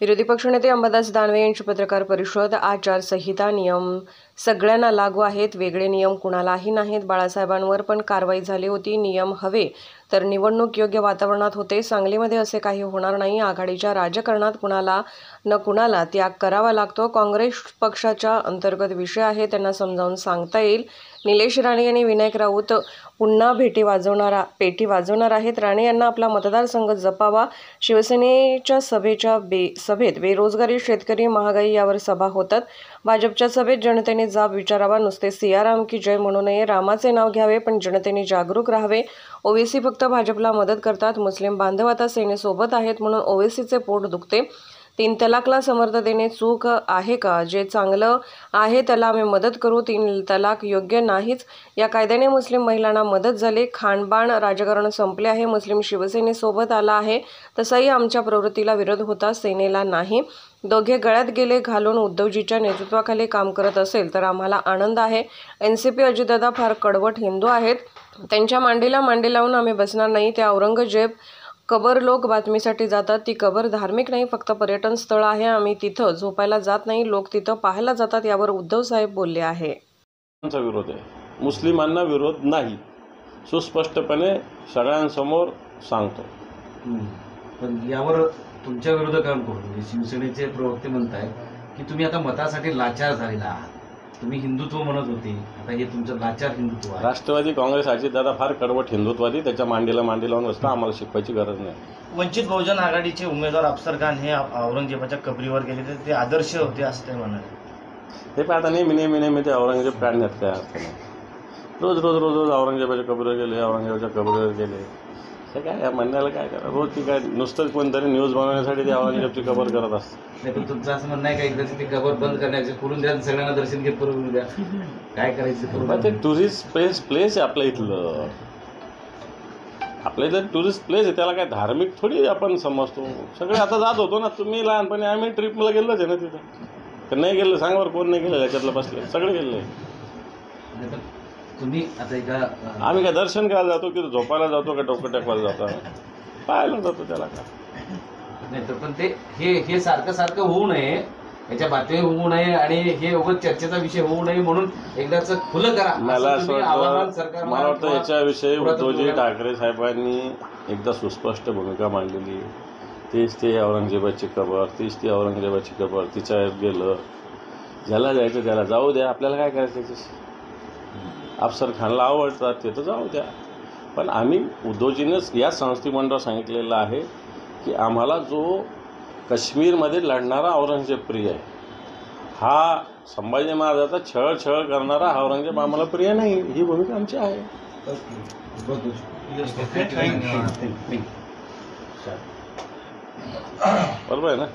विरोधी पक्षनेते अंबादास दानवे यांची पत्रकार परिषद। आचारसंहिता नियम सगळ्यांना लागू आहेत, वेगळे नियम कुणालाही नाहीत। बाळासाहेबांवर पण कारवाई झाली होती। नियम हवे तर निवडणूक योग्य वातावरणात होते। सांगलीमध्ये असे काही होणार नाही। आघाडीच्या राजकारणात कुणाला न कुणाला त्याग करावा लागतो। काँग्रेस पक्षाच्या अंतर्गत विषय आहे, त्यांना समजावून सांगता येईल। निलेश राणे आणि विनायक राऊत पुन्हा पेटी वाजवणार आहेत। राणे यांना आपला मतदारसंघ जपावा। शिवसेनेच्या सभेत बेरोजगारी, शेतकरी, महागाई यावर सभा होतात। भाजपच्या सभेत जनतेने जाब विचारावा। नुसते सियाराम की जय म्हणू नये, रामाचे नाव घ्यावे, पण जनतेने जागरूक राहावे। ओवेसी फक्त भाजपला मदत करतात। मुस्लिम बांधव आता सेनेसोबत आहेत म्हणून ओवेसीचे पोट दुखते। 3 तलाकला समर्थ देणे चूक आहे का? जे चांगलं आहे त्याला आम्ही मदत करू। 3 तलाक योग्य नाहीच। या कायद्याने मुस्लिम महिलांना मदत झाली। खानबाण राजकारण संपले आहे। मुस्लिम शिवसेनेसोबत आला आहे, तसाही आमच्या प्रवृत्तीला विरोध होता, सेनेला नाही। दोघे गळ्यात गेले घालून उद्धवजीच्या नेतृत्वाखाली काम करत असेल तर आम्हाला आनंद आहे। एनसीपी अजितदादा फार कडवट हिंदू आहेत, त्यांच्या मांडीला मांडी लावून आम्ही बसणार नाही। त्या औरंगजेब कबर लोक बातमीसाठी जातात, ती कबर धार्मिक नाही, फक्त पर्यटन स्थळ आहे। आम्ही तिथं झोपायला जात नाही, लोक तिथं पाहायला जातात। यावर उद्धव साहेब बोलले आहे। विरोध आहे, मुस्लिमांना विरोध नाही, सुस्पष्टपणे सगळ्यांसमोर सांगतो। पण यावर तुमच्या विरोधकांकडून शिवसेनेचे प्रवक्ते म्हणतायत की तुम्ही आता मतासाठी लाचार झालेला आहात। तुम्ही हिंदुत्व म्हणत होते, आता हे तुमचं लाचार हिंदुत्व आहे। राष्ट्रवादी काँग्रेस अजितदादा फार कडवट हिंदुत्ववादी, त्याच्या मांडीला मांडी लावून असतं, आम्हाला शिकवायची गरज नाही। वंचित बहुजन आघाडीचे उमेदवार अफसर खान हे औरंगजेबाच्या कबरीवर गेले, तर ते आदर्श होते असं ते म्हणाले। हे पण आता नेहमी ते औरंगजेब काढण्यात काय अर्थ नाही। रोज औरंगजेबाच्या कबरीवर गेले, औरंगजेबाच्या कबरीवर गेले, हे काय या म्हणण्याला काय करा? रोज ती काय नुसतं कोणतरी न्यूज बनवण्यासाठी ते औरंगजेबची कबर करत असतं। नाही, पण तुमचं असं म्हणणं आहे का एकदा ती कबर बंद करण्याचं करून द्या, सगळ्यांना दर्शन घेत करून द्या, काय करायचं? ते टुरिस्ट प्लेस आहे आपल्या इथलं टुरिस्ट प्लेस आहे, त्याला काय धार्मिक थोडी आपण समजतो। सगळे आता जात होतो ना, तुम्ही लहानपणी आम्ही ट्रिपला गेलोच आहे ना तिथं, तर नाही गेलं सांग बरं, कोण नाही गेलं याच्यातलं बसले, सगळे गेले। तुम्ही आता एका आम्ही काय दर्शन करायला जातो की झोपायला जातो का डोकं टेकवायला जातो? पाहायला जातो, त्याला काय नाही। तर पण ते हे सारखं होऊ नये, याच्या बातम्या होऊ नये आणि हे उगाच चर्चेचा विषय होऊ नये म्हणून एकदाच खुलं करा। मला असं वाटतं, मला वाटतं याच्याविषयी उद्धवजी ठाकरे साहेबांनी एकदा सुस्पष्ट भूमिका मांडलेली। तीच ते औरंगजेबाची कबर, तिच्या गेलं, ज्याला जायचं त्याला जाऊ द्या, आपल्याला काय करायचं त्याच्याशी? अफसर खानला आवडतात ते तर जाऊ द्या, पण आम्ही उद्धवजीनंच या संस्थीमंडळावर सांगितलेलं आहे की आम्हाला जो काश्मीरमध्ये लढणारा औरंगजेब प्रिय आहे, हा संभाजी महाराजाचा छळ करणारा औरंगजेब आम्हाला प्रिय नाही, ही भूमिका आमची आहे। बरोबर आहे ना?